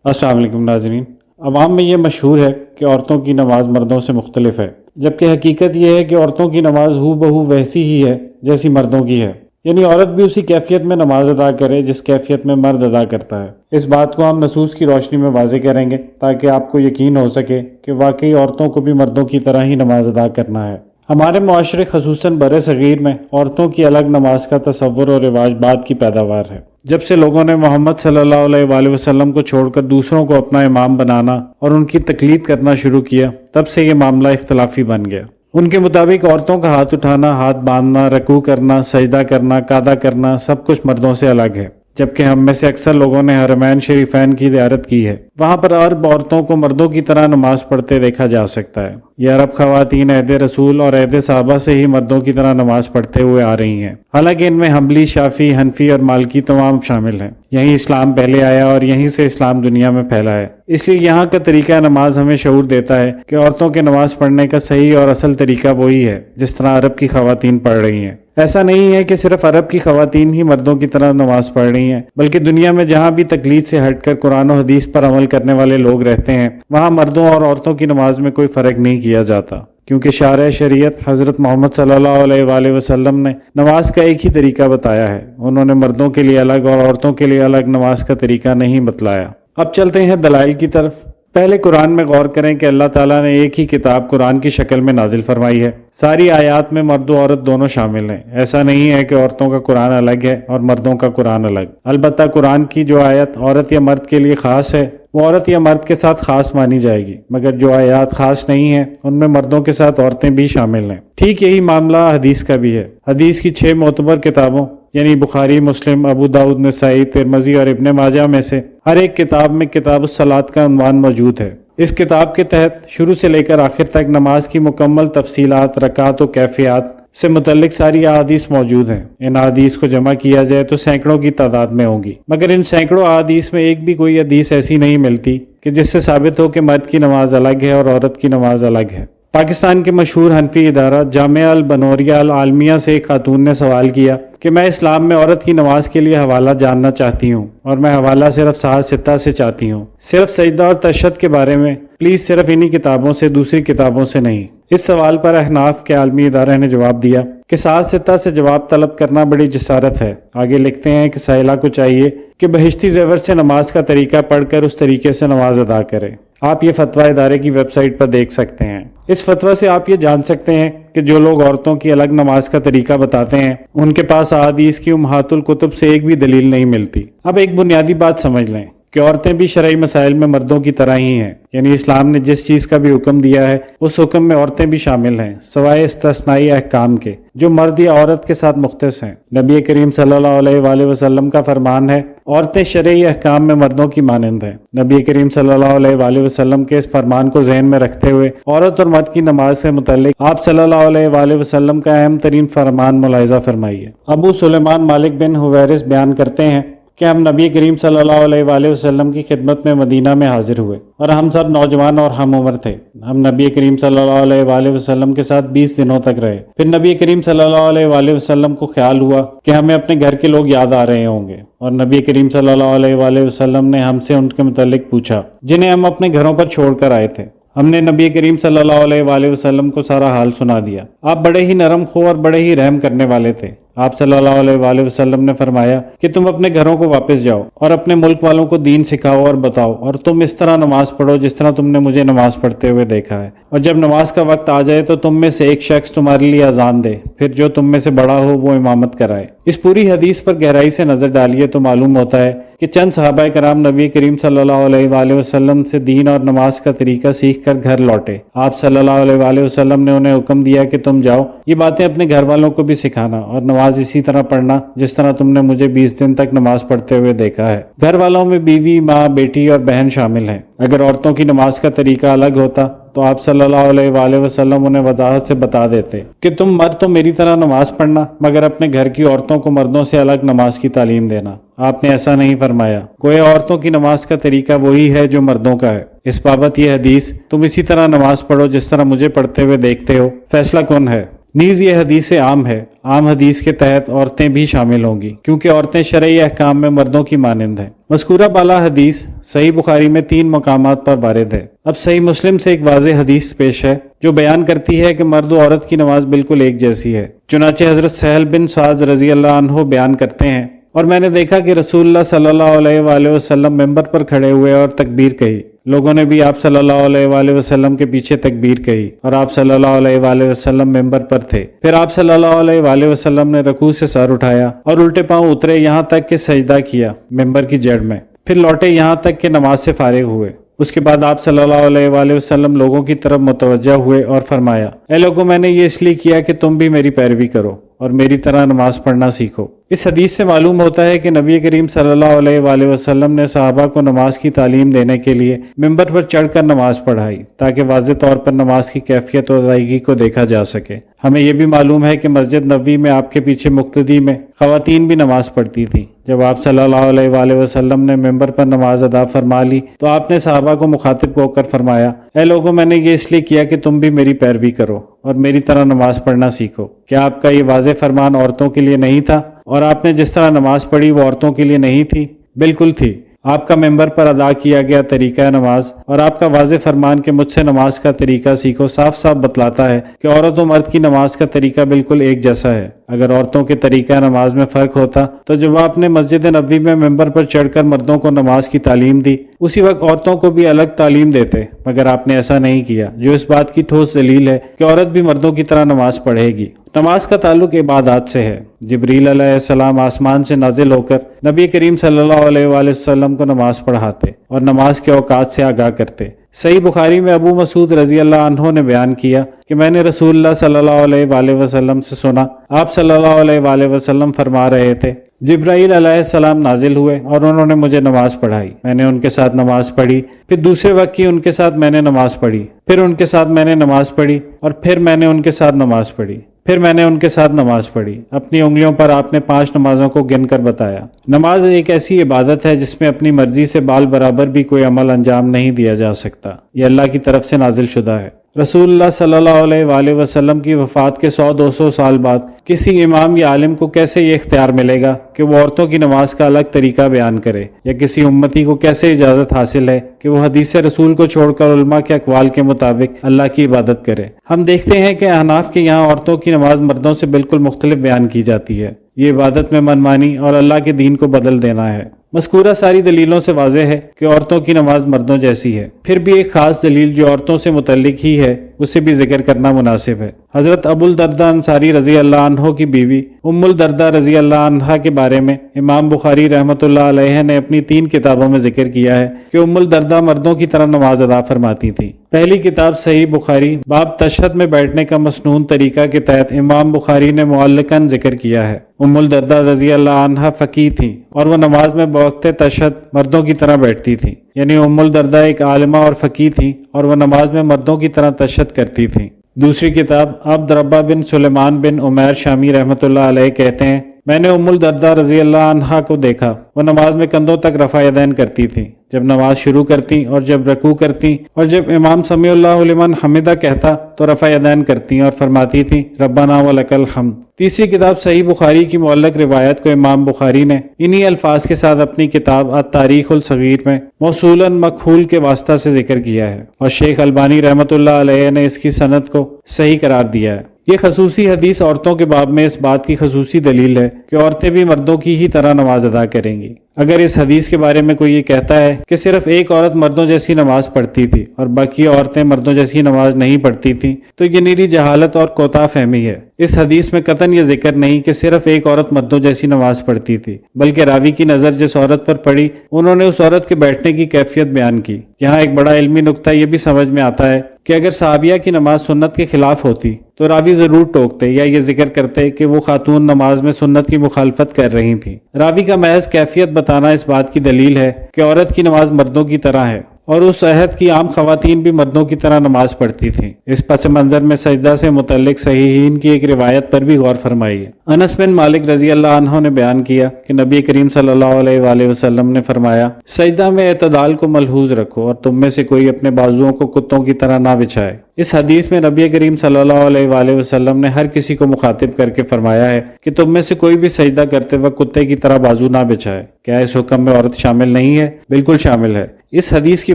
السلام علیکم ناظرین۔ عوام میں یہ مشہور ہے کہ عورتوں کی نماز مردوں سے مختلف ہے، جبکہ حقیقت یہ ہے کہ عورتوں کی نماز ہو بہو ویسی ہی ہے جیسی مردوں کی ہے، یعنی عورت بھی اسی کیفیت میں نماز ادا کرے جس کیفیت میں مرد ادا کرتا ہے۔ اس بات کو ہم نصوص کی روشنی میں واضح کریں گے تاکہ آپ کو یقین ہو سکے کہ واقعی عورتوں کو بھی مردوں کی طرح ہی نماز ادا کرنا ہے۔ ہمارے معاشرے خصوصاً بر صغیر میں عورتوں کی الگ نماز کا تصور اور رواج بعد کی پیداوار ہے۔ جب سے لوگوں نے محمد صلی اللہ علیہ وآلہ وسلم کو چھوڑ کر دوسروں کو اپنا امام بنانا اور ان کی تقلید کرنا شروع کیا، تب سے یہ معاملہ اختلافی بن گیا۔ ان کے مطابق عورتوں کا ہاتھ اٹھانا، ہاتھ باندھنا، رکوع کرنا، سجدہ کرنا، قعدہ کرنا سب کچھ مردوں سے الگ ہے، جبکہ ہم میں سے اکثر لوگوں نے حرمین شریفین کی زیارت کی ہے۔ وہاں پر عرب عورتوں کو مردوں کی طرح نماز پڑھتے دیکھا جا سکتا ہے۔ یہ عرب خواتین عہد رسول اور عہد صحابہ سے ہی مردوں کی طرح نماز پڑھتے ہوئے آ رہی ہیں، حالانکہ ان میں حنبلی، شافعی، حنفی اور مالکی تمام شامل ہیں۔ یہیں اسلام پہلے آیا اور یہیں سے اسلام دنیا میں پھیلا ہے، اس لیے یہاں کا طریقہ نماز ہمیں شعور دیتا ہے کہ عورتوں کے نماز پڑھنے کا صحیح اور اصل طریقہ وہی ہے جس طرح عرب کی خواتین پڑھ رہی ہیں۔ ایسا نہیں ہے کہ صرف عرب کی خواتین ہی مردوں کی طرح نماز پڑھ رہی ہیں، بلکہ دنیا میں جہاں بھی تقلید سے ہٹ کر قرآن و حدیث پر عمل کرنے والے لوگ رہتے ہیں، وہاں مردوں اور عورتوں کی نماز میں کوئی فرق نہیں کیا جاتا، کیونکہ شارع شریعت حضرت محمد صلی اللہ علیہ وآلہ وسلم نے نماز کا ایک ہی طریقہ بتایا ہے۔ انہوں نے مردوں کے لیے الگ اور عورتوں کے لیے الگ نماز کا طریقہ نہیں بتلایا۔ اب چلتے ہیں دلائل کی طرف۔ پہلے قرآن میں غور کریں کہ اللہ تعالیٰ نے ایک ہی کتاب قرآن کی شکل میں نازل فرمائی ہے۔ ساری آیات میں مرد و عورت دونوں شامل ہیں۔ ایسا نہیں ہے کہ عورتوں کا قرآن الگ ہے اور مردوں کا قرآن الگ۔ البتہ قرآن کی جو آیت عورت یا مرد کے لیے خاص ہے وہ عورت یا مرد کے ساتھ خاص مانی جائے گی، مگر جو آیات خاص نہیں ہیں ان میں مردوں کے ساتھ عورتیں بھی شامل ہیں۔ ٹھیک یہی معاملہ حدیث کا بھی ہے۔ حدیث کی 6 معتبر کتابوں یعنی بخاری، مسلم، ابو داؤد، نسائی، ترمذی اور ابن ماجہ میں سے ہر ایک کتاب میں کتاب الصلاۃ کا عنوان موجود ہے۔ اس کتاب کے تحت شروع سے لے کر آخر تک نماز کی مکمل تفصیلات، رکعات و کیفیات سے متعلق ساری احادیث موجود ہیں۔ ان احادیث کو جمع کیا جائے تو سینکڑوں کی تعداد میں ہوں گی، مگر ان سینکڑوں احادیث میں ایک بھی کوئی حدیث ایسی نہیں ملتی کہ جس سے ثابت ہو کہ مرد کی نماز الگ ہے اور عورت کی نماز الگ ہے۔ پاکستان کے مشہور حنفی ادارہ جامعہ البنوریہ العالمیہ سے ایک خاتون نے سوال کیا کہ میں اسلام میں عورت کی نماز کے لیے حوالہ جاننا چاہتی ہوں، اور میں حوالہ صرف صحاح ستہ سے چاہتی ہوں، صرف سجدہ اور تشہد کے بارے میں، پلیز صرف انہی کتابوں سے، دوسری کتابوں سے نہیں۔ اس سوال پر احناف کے عالمی ادارے نے جواب دیا کہ صحاح ستہ سے جواب طلب کرنا بڑی جسارت ہے۔ آگے لکھتے ہیں کہ سائلہ کو چاہیے کہ بہشتی زیور سے نماز کا طریقہ پڑھ کر اس طریقے سے نماز ادا کرے۔ آپ یہ فتویٰ ادارے کی ویب سائٹ پر دیکھ سکتے ہیں۔ اس فتویٰ سے آپ یہ جان سکتے ہیں کہ جو لوگ عورتوں کی الگ نماز کا طریقہ بتاتے ہیں ان کے پاس احادیث کی امہات الکتب سے ایک بھی دلیل نہیں ملتی۔ اب ایک بنیادی بات سمجھ لیں کہ عورتیں بھی شرعی مسائل میں مردوں کی طرح ہی ہیں، یعنی اسلام نے جس چیز کا بھی حکم دیا ہے اس حکم میں عورتیں بھی شامل ہیں، سوائے استثنائی احکام کے جو مرد یا عورت کے ساتھ مختص ہیں۔ نبی کریم صلی اللہ علیہ وآلہ وسلم کا فرمان ہے، عورتیں شرعی احکام میں مردوں کی مانند ہیں۔ نبی کریم صلی اللہ علیہ وآلہ وسلم کے اس فرمان کو ذہن میں رکھتے ہوئے عورت اور مرد کی نماز سے متعلق آپ صلی اللہ علیہ وآلہ وسلم کا اہم ترین فرمان ملاحظہ فرمائیے۔ ابو سلیمان مالک بن حویرث بیان کرتے ہیں کہ ہم نبی کریم صلی اللہ علیہ وآلہ وسلم کی خدمت میں مدینہ میں حاضر ہوئے اور ہم سب نوجوان اور ہم عمر تھے۔ ہم نبی کریم صلی اللہ علیہ وآلہ وسلم کے ساتھ 20 دنوں تک رہے۔ پھر نبی کریم صلی اللہ علیہ وآلہ وسلم کو خیال ہوا کہ ہمیں اپنے گھر کے لوگ یاد آ رہے ہوں گے، اور نبی کریم صلی اللہ علیہ وآلہ وسلم نے ہم سے ان کے متعلق پوچھا جنہیں ہم اپنے گھروں پر چھوڑ کر آئے تھے۔ ہم نے نبی کریم صلی اللہ علیہ وآلہ وسلم کو سارا حال سنا دیا۔ آپ بڑے ہی نرم خو اور بڑے ہی رحم کرنے والے تھے۔ آپ صلی اللہ علیہ وآلہ وسلم نے فرمایا کہ تم اپنے گھروں کو واپس جاؤ اور اپنے ملک والوں کو دین سکھاؤ اور بتاؤ، اور تم اس طرح نماز پڑھو جس طرح تم نے مجھے نماز پڑھتے ہوئے دیکھا ہے، اور جب نماز کا وقت آ جائے تو تم میں سے ایک شخص تمہارے لیے اذان دے، پھر جو تم میں سے بڑا ہو وہ امامت کرائے۔ اس پوری حدیث پر گہرائی سے نظر ڈالیے تو معلوم ہوتا ہے کہ چند صحابہ کرام نبی کریم صلی اللہ علیہ وآلہ وسلم سے دین اور نماز کا طریقہ سیکھ کر گھر لوٹے۔ آپ صلی اللہ علیہ وآلہ وسلم نے انہیں حکم دیا کہ تم جاؤ، یہ باتیں اپنے گھر والوں کو بھی سکھانا، اور نماز اسی طرح پڑھنا جس طرح تم نے مجھے 20 دن تک نماز پڑھتے ہوئے دیکھا ہے۔ گھر والوں میں بیوی، ماں، بیٹی اور بہن شامل ہیں۔ اگر عورتوں کی نماز کا طریقہ الگ ہوتا تو آپ صلی اللہ علیہ وآلہ وسلم انہیں وضاحت سے بتا دیتے کہ تم مرد تو میری طرح نماز پڑھنا، مگر اپنے گھر کی عورتوں کو مردوں سے الگ نماز کی تعلیم دینا۔ آپ نے ایسا نہیں فرمایا، گویا عورتوں کی نماز کا طریقہ وہی ہے جو مردوں کا ہے۔ اس بابت یہ حدیث تم اسی طرح نماز پڑھو جس طرح مجھے پڑھتے ہوئے دیکھتے ہو فیصلہ کن ہے۔ نیز یہ حدیث عام ہے۔ عام حدیث کے تحت عورتیں بھی شامل ہوں گی کیونکہ عورتیں شرعی احکام میں مردوں کی مانند ہیں۔ مذکورہ بالا حدیث صحیح بخاری میں 3 مقامات پر وارد ہے۔ اب صحیح مسلم سے ایک واضح حدیث پیش ہے جو بیان کرتی ہے کہ مرد و عورت کی نماز بالکل ایک جیسی ہے۔ چنانچہ حضرت سہل بن سعد رضی اللہ عنہ بیان کرتے ہیں، اور میں نے دیکھا کہ رسول اللہ صلی اللہ علیہ وآلہ وسلم ممبر پر کھڑے ہوئے اور تکبیر کہی، لوگوں نے بھی آپ صلی اللہ علیہ وآلہ وسلم کے پیچھے تکبیر کہی، اور آپ صلی اللہ علیہ وآلہ وسلم ممبر پر تھے۔ پھر آپ صلی اللہ علیہ وآلہ وسلم نے رکوع سے سر اٹھایا اور الٹے پاؤں اترے یہاں تک کہ سجدہ کیا ممبر کی جڑ میں، پھر لوٹے یہاں تک کہ نماز سے فارغ ہوئے۔ اس کے بعد آپ صلی اللہ علیہ وآلہ وسلم لوگوں کی طرف متوجہ ہوئے اور فرمایا، اے لوگوں، میں نے یہ اس لیے کیا کہ تم بھی میری پیروی کرو اور میری طرح نماز پڑھنا سیکھو۔ اس حدیث سے معلوم ہوتا ہے کہ نبی کریم صلی اللہ علیہ وآلہ وسلم نے صحابہ کو نماز کی تعلیم دینے کے لیے ممبر پر چڑھ کر نماز پڑھائی تاکہ واضح طور پر نماز کی کیفیت اور ادائیگی کو دیکھا جا سکے۔ ہمیں یہ بھی معلوم ہے کہ مسجد نبوی میں آپ کے پیچھے مقتدی میں خواتین بھی نماز پڑھتی تھیں۔ جب آپ صلی اللہ علیہ وآلہ وسلم نے ممبر پر نماز ادا فرما لی تو آپ نے صحابہ کو مخاطب ہو کر فرمایا، اے لوگوں، میں نے یہ اس لیے کیا کہ تم بھی میری پیروی کرو اور میری طرح نماز پڑھنا سیکھو۔ کیا آپ کا یہ واضح فرمان عورتوں کے لیے نہیں تھا؟ اور آپ نے جس طرح نماز پڑھی وہ عورتوں کے لیے نہیں تھی؟ بالکل تھی۔ آپ کا ممبر پر ادا کیا گیا طریقہ نماز اور آپ کا واضح فرمان کہ مجھ سے نماز کا طریقہ سیکھو صاف صاف بتلاتا ہے کہ عورت و مرد کی نماز کا طریقہ بالکل ایک جیسا ہے۔ اگر عورتوں کے طریقہ نماز میں فرق ہوتا تو جب آپ نے مسجد نبوی میں ممبر پر چڑھ کر مردوں کو نماز کی تعلیم دی اسی وقت عورتوں کو بھی الگ تعلیم دیتے، مگر آپ نے ایسا نہیں کیا، جو اس بات کی ٹھوس دلیل ہے کہ عورت بھی مردوں کی طرح نماز پڑھے گی۔ نماز کا تعلق عبادات سے ہے۔ جبریل علیہ السلام آسمان سے نازل ہو کر نبی کریم صلی اللہ علیہ وآلہ وسلم کو نماز پڑھاتے اور نماز کے اوقات سے آگاہ کرتے۔ صحیح بخاری میں ابو مسعود رضی اللہ عنہ نے بیان کیا کہ میں نے رسول اللہ صلی اللہ علیہ وآلہ وسلم سے سنا، آپ صلی اللہ علیہ وآلہ وسلم فرما رہے تھے، جبرائیل علیہ السلام نازل ہوئے اور انہوں نے مجھے نماز پڑھائی، میں نے ان کے ساتھ نماز پڑھی، پھر دوسرے وقت کی ان کے ساتھ میں نے نماز پڑھی، پھر ان کے ساتھ میں نے نماز پڑھی، اور پھر میں نے ان کے ساتھ نماز پڑھی، پھر میں نے ان کے ساتھ نماز پڑھی۔ اپنی انگلیوں پر آپ نے 5 نمازوں کو گن کر بتایا۔ نماز ایک ایسی عبادت ہے جس میں اپنی مرضی سے بال برابر بھی کوئی عمل انجام نہیں دیا جا سکتا، یہ اللہ کی طرف سے نازل شدہ ہے۔ رسول اللہ صلی اللہ علیہ وآلہ وسلم کی وفات کے 100-200 سال بعد کسی امام یا عالم کو کیسے یہ اختیار ملے گا کہ وہ عورتوں کی نماز کا الگ طریقہ بیان کرے، یا کسی امتی کو کیسے اجازت حاصل ہے کہ وہ حدیث رسول کو چھوڑ کر علماء کے اقوال کے مطابق اللہ کی عبادت کرے؟ ہم دیکھتے ہیں کہ احناف کے یہاں عورتوں کی نماز مردوں سے بالکل مختلف بیان کی جاتی ہے۔ یہ عبادت میں منمانی اور اللہ کے دین کو بدل دینا ہے۔ مذکورہ ساری دلیلوں سے واضح ہے کہ عورتوں کی نماز مردوں جیسی ہے۔ پھر بھی ایک خاص دلیل جو عورتوں سے متعلق ہی ہے اسے بھی ذکر کرنا مناسب ہے۔ حضرت ابو الدرداء انصاری رضی اللہ عنہ کی بیوی ام الدرداء رضی اللہ عنہا کے بارے میں امام بخاری رحمۃ اللہ علیہ نے اپنی 3 کتابوں میں ذکر کیا ہے کہ ام الدرداء مردوں کی طرح نماز ادا فرماتی تھی۔ پہلی کتاب صحیح بخاری باب تشہد میں بیٹھنے کا مسنون طریقہ کے تحت امام بخاری نے معلقاً ذکر کیا ہے۔ ام الدرداء رضی اللہ عنہا فقیہ تھیں اور وہ نماز میں بوقت تشہد مردوں کی طرح بیٹھتی تھیں، یعنی ام الدرداء ایک عالمہ اور فقیہ تھیں اور وہ نماز میں مردوں کی طرح تشہد کرتی تھیں۔ دوسری کتاب عبد ربہ بن سلیمان بن عمیر شامی رحمۃ اللہ علیہ کہتے ہیں، میں نے ام الدرداء رضی اللہ عنہا کو دیکھا، وہ نماز میں کندھوں تک رفع یدین کرتی تھی جب نماز شروع کرتی اور جب رکوع کرتی، اور جب امام سمیع اللہ لمن حمدہ کہتا تو رفع یدین کرتی اور فرماتی تھی ربنا ولک الحمد۔ تیسری کتاب صحیح بخاری کی معلق روایت کو امام بخاری نے انہی الفاظ کے ساتھ اپنی کتاب التاریخ الصغیر میں موصولاً مکحول کے واسطہ سے ذکر کیا ہے، اور شیخ البانی رحمۃ اللہ علیہ نے اس کی سند کو صحیح قرار دیا ہے۔ یہ خصوصی حدیث عورتوں کے باب میں اس بات کی خصوصی دلیل ہے کہ عورتیں بھی مردوں کی ہی طرح نماز ادا کریں گی۔ اگر اس حدیث کے بارے میں کوئی یہ کہتا ہے کہ صرف ایک عورت مردوں جیسی نماز پڑھتی تھی اور باقی عورتیں مردوں جیسی نماز نہیں پڑھتی تھیں تو یہ نیری جہالت اور کوتاہ فہمی ہے۔ اس حدیث میں قطعاً یہ ذکر نہیں کہ صرف ایک عورت مردوں جیسی نماز پڑھتی تھی، بلکہ راوی کی نظر جس عورت پر پڑی انہوں نے اس عورت کے بیٹھنے کی کیفیت بیان کی۔ یہاں ایک بڑا علمی نکتہ یہ بھی سمجھ میں آتا ہے کہ اگر صحابیہ کی نماز سنت کے خلاف ہوتی تو راوی ضرور ٹوکتے یا یہ ذکر کرتے کہ وہ خاتون نماز میں سنت کی مخالفت کر رہی تھیں۔ راوی کا محض کیفیت بتانا اس بات کی دلیل ہے کہ عورت کی نماز مردوں کی طرح ہے، اور اس عہد کی عام خواتین بھی مردوں کی طرح نماز پڑھتی تھیں۔ اس پس منظر میں سجدہ سے متعلق صحیحین کی ایک روایت پر بھی غور فرمائیے۔ انس بن مالک رضی اللہ عنہ نے بیان کیا کہ نبی کریم صلی اللہ علیہ وآلہ وسلم نے فرمایا، سجدہ میں اعتدال کو ملحوظ رکھو اور تم میں سے کوئی اپنے بازوؤں کو کتوں کی طرح نہ بچھائے۔ اس حدیث میں نبی کریم صلی اللہ علیہ وآلہ وسلم نے ہر کسی کو مخاطب کر کے فرمایا ہے کہ تم میں سے کوئی بھی سجدہ کرتے وقت کتے کی طرح بازو نہ بچھائے۔ کیا اس حکم میں عورت شامل نہیں ہے؟ بالکل شامل ہے۔ اس حدیث کی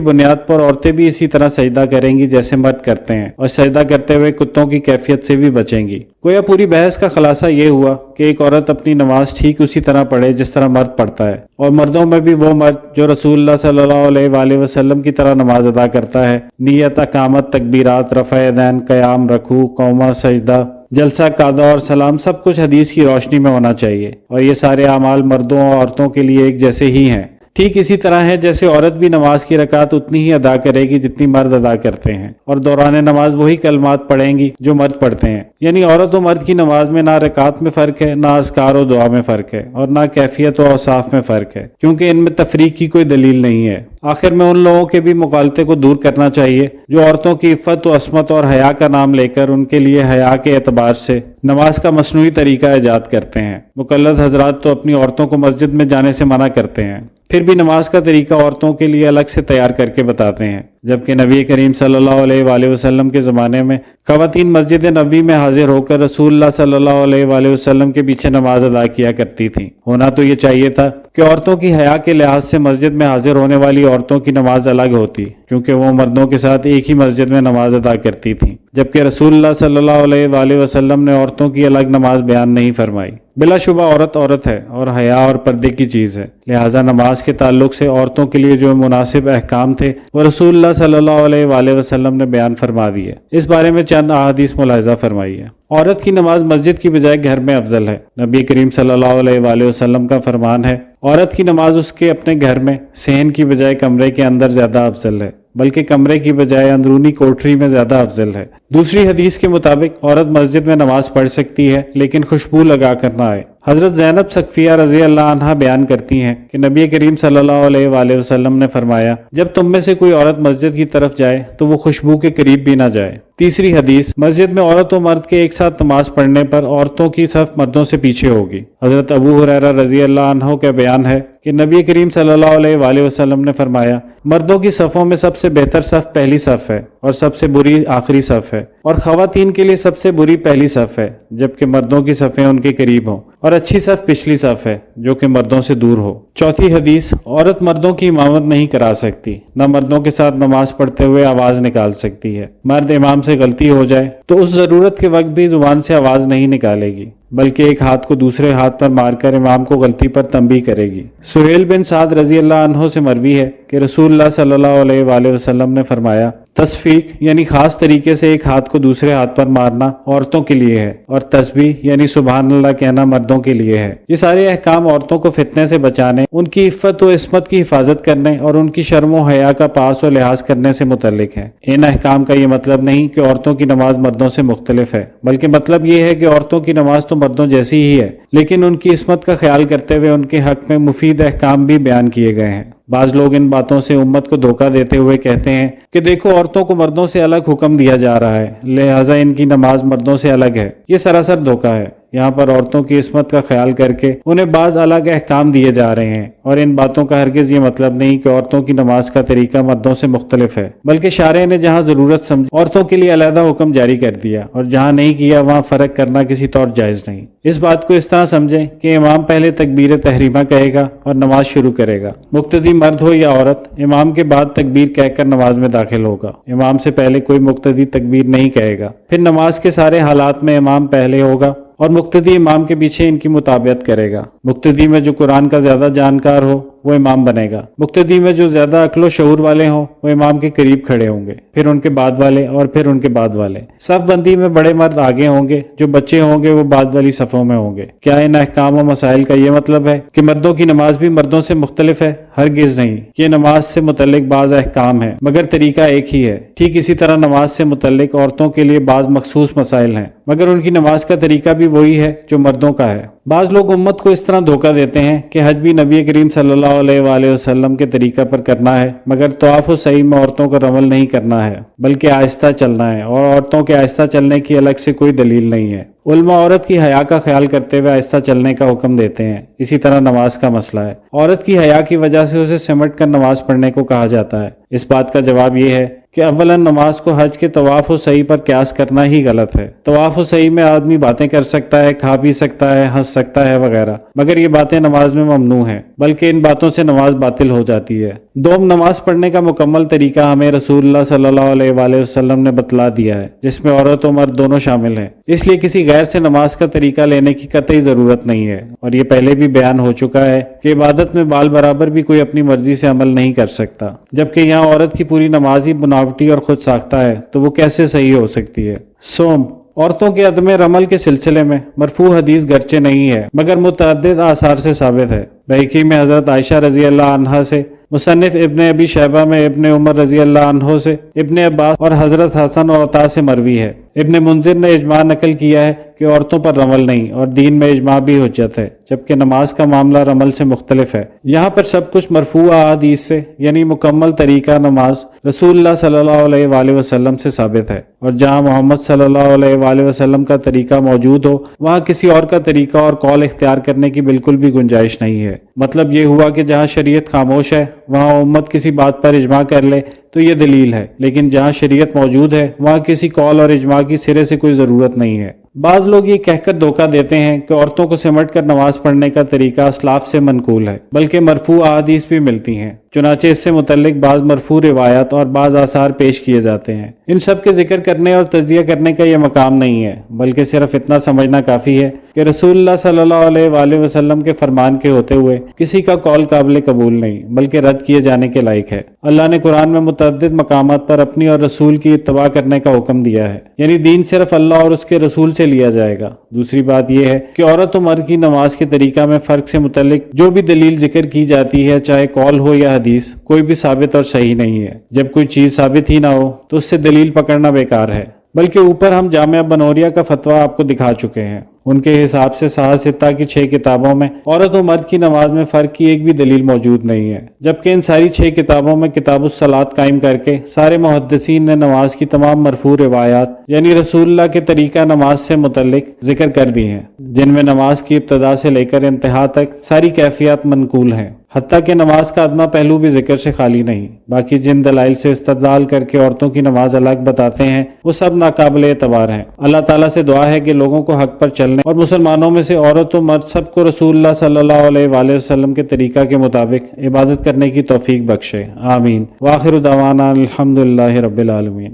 بنیاد پر عورتیں بھی اسی طرح سجدہ کریں گی جیسے مرد کرتے ہیں، اور سجدہ کرتے ہوئے کتوں کی کیفیت سے بھی بچیں گی۔ گویا پوری بحث کا خلاصہ یہ ہوا کہ ایک عورت اپنی نماز ٹھیک اسی طرح پڑھے جس طرح مرد پڑھتا ہے، اور مردوں میں بھی وہ مرد جو رسول اللہ صلی اللہ علیہ وآلہ وسلم کی طرح نماز ادا کرتا ہے، نیت، اقامت، تکبیرات، رفع یدین، قیام، رکوع، قومہ، سجدہ، جلسہ، قعدہ اور سلام، سب کچھ حدیث کی روشنی میں ہونا چاہیے، اور یہ سارے اعمال مردوں اور عورتوں کے لیے ایک جیسے ہی ہیں۔ ٹھیک اسی طرح ہے جیسے عورت بھی نماز کی رکعت اتنی ہی ادا کرے گی جتنی مرد ادا کرتے ہیں، اور دوران نماز وہی کلمات پڑھیں گی جو مرد پڑھتے ہیں۔ یعنی عورت و مرد کی نماز میں نہ رکعت میں فرق ہے، نہ اذکار و دعا میں فرق ہے، اور نہ کیفیت و اوصاف میں فرق ہے، کیونکہ ان میں تفریق کی کوئی دلیل نہیں ہے۔ آخر میں ان لوگوں کے بھی مغالطے کو دور کرنا چاہیے جو عورتوں کی عفت و عصمت اور حیا کا نام لے کر ان کے لیے حیا کے اعتبار سے نماز کا مصنوعی طریقہ ایجاد کرتے ہیں۔ مقلد حضرات تو اپنی عورتوں کو مسجد میں جانے سے منع کرتے ہیں، پھر بھی نماز کا طریقہ عورتوں کے لیے الگ سے تیار کر کے بتاتے ہیں، جبکہ نبی کریم صلی اللہ علیہ وآلہ وسلم کے زمانے میں خواتین مسجد نبوی میں حاضر ہو کر رسول اللہ صلی اللہ علیہ وآلہ وسلم کے پیچھے نماز ادا کیا کرتی تھیں۔ ہونا تو یہ چاہیے تھا کہ عورتوں کی حیا کے لحاظ سے مسجد میں حاضر ہونے والی عورتوں کی نماز الگ ہوتی، کیونکہ وہ مردوں کے ساتھ ایک ہی مسجد میں نماز ادا کرتی تھیں، جبکہ رسول اللہ صلی اللہ علیہ وآلہ وسلم نے عورتوں کی الگ نماز بیان نہیں فرمائی۔ بلا شبہ عورت عورت ہے اور حیا اور پردے کی چیز ہے، لہٰذا نماز کے تعلق سے عورتوں کے لیے جو مناسب احکام تھے وہ رسول اللہ صلی اللہ علیہ وآلہ وسلم نے بیان فرما دیے۔ اس بارے میں چند احادیث ملاحظہ فرمائی ہے۔ عورت کی نماز مسجد کی بجائے گھر میں افضل ہے۔ نبی کریم صلی اللہ علیہ وآلہ وسلم کا فرمان ہے، عورت کی نماز اس کے اپنے گھر میں صحن کی بجائے کمرے کے اندر زیادہ افضل ہے، بلکہ کمرے کی بجائے اندرونی کوٹری میں زیادہ افضل ہے۔ دوسری حدیث کے مطابق عورت مسجد میں نماز پڑھ سکتی ہے لیکن خوشبو لگا کر نہ آئے۔ حضرت زینب ثقفیہ رضی اللہ عنہا بیان کرتی ہیں کہ نبی کریم صلی اللہ علیہ وآلہ وسلم نے فرمایا، جب تم میں سے کوئی عورت مسجد کی طرف جائے تو وہ خوشبو کے قریب بھی نہ جائے۔ تیسری حدیث، مسجد میں عورت و مرد کے ایک ساتھ نماز پڑھنے پر عورتوں کی صف مردوں سے پیچھے ہوگی۔ حضرت ابو ہریرہ رضی اللہ عنہ کا بیان ہے کہ نبی کریم صلی اللہ علیہ وآلہ وسلم نے فرمایا، مردوں کی صفوں میں سب سے بہتر صف پہلی صف ہے اور سب سے بری آخری صف ہے، اور خواتین کے لیے سب سے بری پہلی صف ہے جبکہ مردوں کی صفیں ان کے قریب ہوں، اور اچھی صف پچھلی صف ہے جو کہ مردوں سے دور ہو۔ چوتھی حدیث، عورت مردوں کی امامت نہیں کرا سکتی، نہ مردوں کے ساتھ نماز پڑھتے ہوئے آواز نکال سکتی ہے۔ مرد امام سے غلطی ہو جائے تو اس ضرورت کے وقت بھی زبان سے آواز نہیں نکالے گی، بلکہ ایک ہاتھ کو دوسرے ہاتھ پر مار کر امام کو غلطی پر تنبیہ کرے گی۔ سہیل بن سعد رضی اللہ عنہ سے مروی ہے کہ رسول اللہ صلی اللہ علیہ وآلہ وسلم نے فرمایا، تصفیق یعنی خاص طریقے سے ایک ہاتھ کو دوسرے ہاتھ پر مارنا عورتوں کے لیے ہے، اور تسبیح یعنی سبحان اللہ کہنا مردوں کے لیے ہے۔ یہ سارے احکام عورتوں کو فتنے سے بچانے، ان کی عفت و عصمت کی حفاظت کرنے اور ان کی شرم و حیا کا پاس و لحاظ کرنے سے متعلق ہے۔ ان احکام کا یہ مطلب نہیں کہ عورتوں کی نماز مردوں سے مختلف ہے، بلکہ مطلب یہ ہے کہ عورتوں کی نماز تو مردوں جیسی ہی ہے، لیکن ان کی عصمت کا خیال کرتے ہوئے ان کے حق میں مفید احکام بھی بیان کیے گئے ہیں۔ بعض لوگ ان باتوں سے امت کو دھوکہ دیتے ہوئے کہتے ہیں کہ دیکھو عورتوں کو مردوں سے الگ حکم دیا جا رہا ہے، لہٰذا ان کی نماز مردوں سے الگ ہے۔ یہ سراسر دھوکہ ہے۔ یہاں پر عورتوں کی عصمت کا خیال کر کے انہیں بعض الگ احکام دیے جا رہے ہیں، اور ان باتوں کا ہرگز یہ مطلب نہیں کہ عورتوں کی نماز کا طریقہ مردوں سے مختلف ہے، بلکہ شارع نے جہاں ضرورت سمجھی عورتوں کے لیے علیحدہ حکم جاری کر دیا، اور جہاں نہیں کیا وہاں فرق کرنا کسی طور جائز نہیں۔ اس بات کو اس طرح سمجھیں کہ امام پہلے تکبیر تحریمہ کہے گا اور نماز شروع کرے گا، مقتدی مرد ہو یا عورت امام کے بعد تکبیر کہہ کر نماز میں داخل ہوگا۔ امام سے پہلے کوئی مقتدی تکبیر نہیں کہے گا۔ پھر نماز کے سارے حالات میں امام پہلے ہوگا اور مقتدی امام کے پیچھے ان کی مطابقت کرے گا۔ مقتدی میں جو قرآن کا زیادہ جانکار ہو وہ امام بنے گا۔ مقتدی میں جو زیادہ عقل و شعور والے ہوں وہ امام کے قریب کھڑے ہوں گے، پھر ان کے بعد والے اور پھر ان کے بعد والے۔ صف بندی میں بڑے مرد آگے ہوں گے، جو بچے ہوں گے وہ بعد والی صفوں میں ہوں گے۔ کیا ان احکام و مسائل کا یہ مطلب ہے کہ مردوں کی نماز بھی مردوں سے مختلف ہے؟ ہرگز نہیں۔ یہ نماز سے متعلق بعض احکام ہیں مگر طریقہ ایک ہی ہے۔ ٹھیک اسی طرح نماز سے متعلق عورتوں کے لیے بعض مخصوص مسائل ہیں مگر ان کی نماز کا طریقہ بھی وہی ہے جو مردوں کا ہے۔ بعض لوگ امت کو اس طرح دھوکہ دیتے ہیں کہ حج بھی نبی کریم صلی اللہ علیہ وآلہ وسلم کے طریقہ پر کرنا ہے، مگر طواف و سعی میں عورتوں کو رمل نہیں کرنا ہے بلکہ آہستہ چلنا ہے، اور عورتوں کے آہستہ چلنے کی الگ سے کوئی دلیل نہیں ہے۔ علماء عورت کی حیا کا خیال کرتے ہوئے آہستہ چلنے کا حکم دیتے ہیں۔ اسی طرح نماز کا مسئلہ ہے، عورت کی حیا کی وجہ سے اسے سمٹ کر نماز پڑھنے کو کہا جاتا ہے۔ اس بات کا جواب یہ ہے کہ اولاً نماز کو حج کے طواف و سعی پر قیاس کرنا ہی غلط ہے۔ طواف و سعی میں آدمی باتیں کر سکتا ہے، کھا پی سکتا ہے، ہنس سکتا ہے وغیرہ، مگر یہ باتیں نماز میں ممنوع ہیں، بلکہ ان باتوں سے نماز باطل ہو جاتی ہے۔ دوم، نماز پڑھنے کا مکمل طریقہ ہمیں رسول اللہ صلی اللہ علیہ وآلہ وسلم نے بتلا دیا ہے، جس میں عورت و مرد دونوں شامل ہیں، اس لیے کسی غیر سے نماز کا طریقہ لینے کی قطعی ضرورت نہیں ہے، اور یہ پہلے بھی بیان ہو چکا ہے کہ عبادت میں بال برابر بھی کوئی اپنی مرضی سے عمل نہیں کر سکتا، جبکہ یہاں عورت کی پوری نماز ہی بناوٹی اور خود ساختہ ہے تو وہ کیسے صحیح ہو سکتی ہے۔ سوم، عورتوں کے عدم رمل کے سلسلے میں مرفوع حدیث گرچہ نہیں ہے مگر متعدد آثار سے ثابت ہے۔ بحقی میں حضرت عائشہ رضی اللہ عنہا سے، مصنف ابن ابی شیبہ میں ابن عمر رضی اللہ عنہ سے، ابن عباس اور حضرت حسن و عطا سے مروی ہے۔ ابن منذر نے اجماع نقل کیا ہے کہ عورتوں پر رمل نہیں، اور دین میں اجماع بھی حجت ہے، جبکہ نماز کا معاملہ رمل سے مختلف ہے۔ یہاں پر سب کچھ مرفوع احادیث سے، یعنی مکمل طریقہ نماز رسول اللہ صلی اللہ علیہ وآلہ وسلم سے ثابت ہے، اور جہاں محمد صلی اللہ علیہ وآلہ وسلم کا طریقہ موجود ہو وہاں کسی اور کا طریقہ اور قول اختیار کرنے کی بالکل بھی گنجائش نہیں ہے۔ مطلب یہ ہوا کہ جہاں شریعت خاموش ہے وہاں امت کسی بات پر اجماع کر لے تو یہ دلیل ہے، لیکن جہاں شریعت موجود ہے وہاں کسی قول اور اجماع کی سرے سے کوئی ضرورت نہیں ہے۔ بعض لوگ یہ کہہ کر دھوکہ دیتے ہیں کہ عورتوں کو سمٹ کر نماز پڑھنے کا طریقہ اسلاف سے منقول ہے، بلکہ مرفوع احادیث بھی ملتی ہیں، چنانچہ اس سے متعلق بعض مرفوع روایات اور بعض آثار پیش کیے جاتے ہیں۔ ان سب کے ذکر کرنے اور تجزیہ کرنے کا یہ مقام نہیں ہے، بلکہ صرف اتنا سمجھنا کافی ہے کہ رسول اللہ صلی اللہ علیہ وآلہ وسلم کے فرمان کے ہوتے ہوئے کسی کا قول قابل قبول نہیں، بلکہ رد کیے جانے کے لائق ہے۔ اللہ نے قرآن میں متعدد مقامات پر اپنی اور رسول کی اتباع کرنے کا حکم دیا ہے، یعنی دین صرف اللہ اور اس کے رسول سے لیا جائے گا۔ دوسری بات یہ ہے کہ عورت و مرد کی نماز کے طریقہ میں فرق سے متعلق جو بھی دلیل ذکر کی جاتی ہے، چاہے قول ہو یا حدیث، کوئی بھی ثابت اور صحیح نہیں ہے۔ جب کوئی چیز ثابت ہی نہ ہو تو اس سے دلیل پکڑنا بیکار ہے۔ بلکہ اوپر ہم جامعہ بنوریہ کا فتویٰ آپ کو دکھا چکے ہیں، ان کے حساب سے صحاح ستہ کی 6 کتابوں میں عورت و مرد کی نماز میں فرق کی ایک بھی دلیل موجود نہیں ہے، جبکہ ان ساری 6 کتابوں میں کتاب الصلاۃ قائم کر کے سارے محدثین نے نماز کی تمام مرفوع روایات، یعنی رسول اللہ کے طریقہ نماز سے متعلق ذکر کر دی ہیں، جن میں نماز کی ابتدا سے لے کر انتہا تک ساری کیفیات منقول ہیں، حتیٰ کہ نماز کا ادنا پہلو بھی ذکر سے خالی نہیں۔ باقی جن دلائل سے استدلال کر کے عورتوں کی نماز الگ بتاتے ہیں وہ سب ناقابل اعتبار ہیں۔ اللہ تعالیٰ سے دعا ہے کہ لوگوں کو حق پر چلنے اور مسلمانوں میں سے عورت و مرد سب کو رسول اللہ صلی اللہ علیہ وآلہ وسلم کے طریقہ کے مطابق عبادت کرنے کی توفیق بخشے، آمین۔ وآخر دعوانا الحمدللہ رب العالمین۔